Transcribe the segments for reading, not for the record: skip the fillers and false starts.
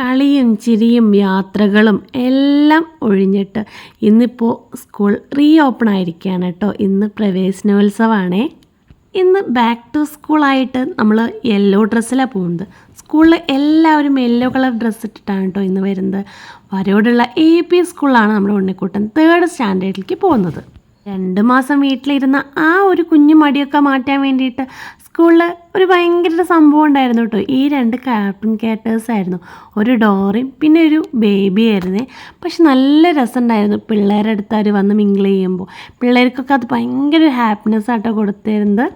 കളിയും ചിരിയും യാത്രകളും എല്ലാം ഒഴിഞ്ഞിട്ട് ഇന്നിപ്പോൾ സ്കൂൾ റീ ഓപ്പൺ ആയിരിക്കുകയാണ് കേട്ടോ. ഇന്ന് പ്രവേശനോത്സവമാണേ. ഇന്ന് ബാക്ക് ടു സ്കൂളായിട്ട് നമ്മൾ യെല്ലോ ഡ്രസ്സിലാണ് പോകുന്നത്. സ്കൂളിൽ എല്ലാവരും യെല്ലോ കളർ ഡ്രസ്സ് ഇട്ടിട്ടാണ് കേട്ടോ ഇന്ന് വരുന്നത്. വരോടുള്ള AP സ്കൂളിലാണ് നമ്മുടെ ഉണ്ണിക്കുട്ടൻ 3rd സ്റ്റാൻഡേർഡിലേക്ക് പോകുന്നത്. 2 മാസം വീട്ടിലിരുന്ന ആ ഒരു കുഞ്ഞു മടിയൊക്കെ മാറ്റാൻ വേണ്ടിയിട്ട് സ്കൂളിൽ ഒരു ഭയങ്കര സംഭവം ഉണ്ടായിരുന്നു കേട്ടോ. ഈ 2 കാർട്ടൂൺ ക്യാരക്ടേഴ്സ് ആയിരുന്നു. ഒരു ഡോറയും പിന്നെ ഒരു ബേബി ആയിരുന്നേ. പക്ഷെ നല്ല രസമുണ്ടായിരുന്നു പിള്ളേരുടെ അടുത്ത് അവർ വന്ന് മിങ്കിൾ ചെയ്യുമ്പോൾ. പിള്ളേർക്കൊക്കെ അത് ഭയങ്കര ഹാപ്പിനെസ് ആട്ടോ കൊടുത്തിരുന്നത്.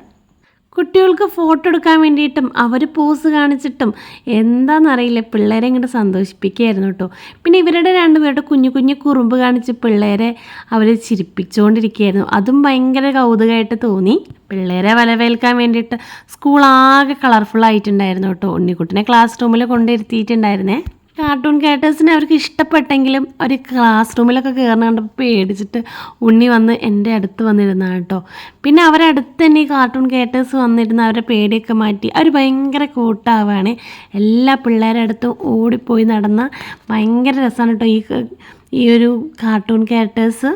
കുട്ടികൾക്ക് ഫോട്ടോ എടുക്കാൻ വേണ്ടിയിട്ടും അവർ പോസ് കാണിച്ചിട്ടും എന്താണെന്നറിയില്ല പിള്ളേരെ ഇങ്ങോട്ട് സന്തോഷിപ്പിക്കുകയായിരുന്നു കേട്ടോ. പിന്നെ ഇവരുടെ 2 പേരുടെ കുഞ്ഞു കുഞ്ഞു കുറുമ്പ് കാണിച്ച് പിള്ളേരെ അവർ ചിരിപ്പിച്ചുകൊണ്ടിരിക്കുകയായിരുന്നു. അതും ഭയങ്കര കൗതുകമായിട്ട് തോന്നി. പിള്ളേരെ വരവേൽക്കാൻ വേണ്ടിയിട്ട് സ്കൂൾ ആകെ കളർഫുൾ ആയിട്ടുണ്ടായിരുന്നു കേട്ടോ. ഉണ്ണിക്കുട്ടിനെ ക്ലാസ് റൂമിൽ കൊണ്ടിരുത്തിയിട്ടുണ്ടായിരുന്നേ. കാർട്ടൂൺ ക്യാരക്ടേഴ്സിനെ അവർക്ക് ഇഷ്ടപ്പെട്ടെങ്കിലും അവർ ക്ലാസ് റൂമിലൊക്കെ കയറുന്ന കണ്ടപ്പോൾ പേടിച്ചിട്ട് ഉണ്ണി വന്ന് എൻ്റെ അടുത്ത് വന്നിരുന്നതാണ് കേട്ടോ. പിന്നെ അവരടുത്ത് തന്നെ ഈ കാർട്ടൂൺ ക്യാരക്ടേഴ്സ് വന്നിരുന്ന് അവരുടെ പേടിയൊക്കെ മാറ്റി അവർ ഭയങ്കര കൂട്ടാവുകയാണ്. എല്ലാ പിള്ളേരുടെ അടുത്തും ഓടിപ്പോയി നടന്ന ഭയങ്കര രസമാണ് കേട്ടോ ഈ ഒരു കാർട്ടൂൺ ക്യാരക്ടേഴ്സ്.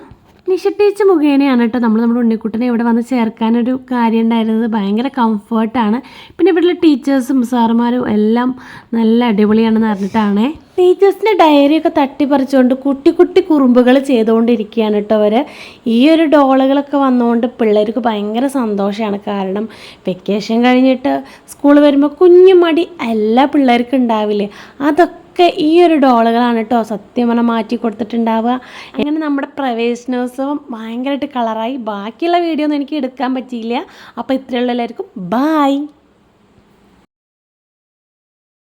നിഷ ടീച്ചർ മുഖേനയാണ് കേട്ടോ നമ്മുടെ ഉണ്ണിക്കുട്ടനെ ഇവിടെ വന്ന് ചേർക്കാനൊരു കാര്യം ഉണ്ടായിരുന്നത്. ഭയങ്കര കംഫർട്ടാണ്. പിന്നെ ഇവിടെയുള്ള ടീച്ചേഴ്സും സാറുമാരും എല്ലാം നല്ല അടിപൊളിയാണെന്ന് അറിഞ്ഞിട്ടാണ്. ടീച്ചേഴ്സിൻ്റെ ഡയറിയൊക്കെ തട്ടിപ്പറിച്ചുകൊണ്ട് കുട്ടി കുട്ടി കുറുമ്പുകൾ ചെയ്തുകൊണ്ടിരിക്കുകയാണ് കേട്ടോ അവർ. ഈ ഒരു ഡോളുകളൊക്കെ വന്നുകൊണ്ട് പിള്ളേർക്ക് ഭയങ്കര സന്തോഷമാണ്. കാരണം വെക്കേഷൻ കഴിഞ്ഞിട്ട് സ്കൂൾ വരുമ്പോൾ കുഞ്ഞു മടി എല്ലാ പിള്ളേർക്കും ഉണ്ടാവില്ലേ, അതൊക്കെ ഈ ഒരു ഡോളുകളാണ് കേട്ടോ സത്യം പറഞ്ഞാൽ മാറ്റി കൊടുത്തിട്ടുണ്ടാവുക. അങ്ങനെ നമ്മുടെ പ്രവേശനോത്സവം ഭയങ്കരമായിട്ട് കളറായി. ബാക്കിയുള്ള വീഡിയോ ഒന്നും എനിക്ക് എടുക്കാൻ പറ്റിയില്ല. അപ്പോൾ ഇത്രയുള്ള എല്ലാവർക്കും ബായ്.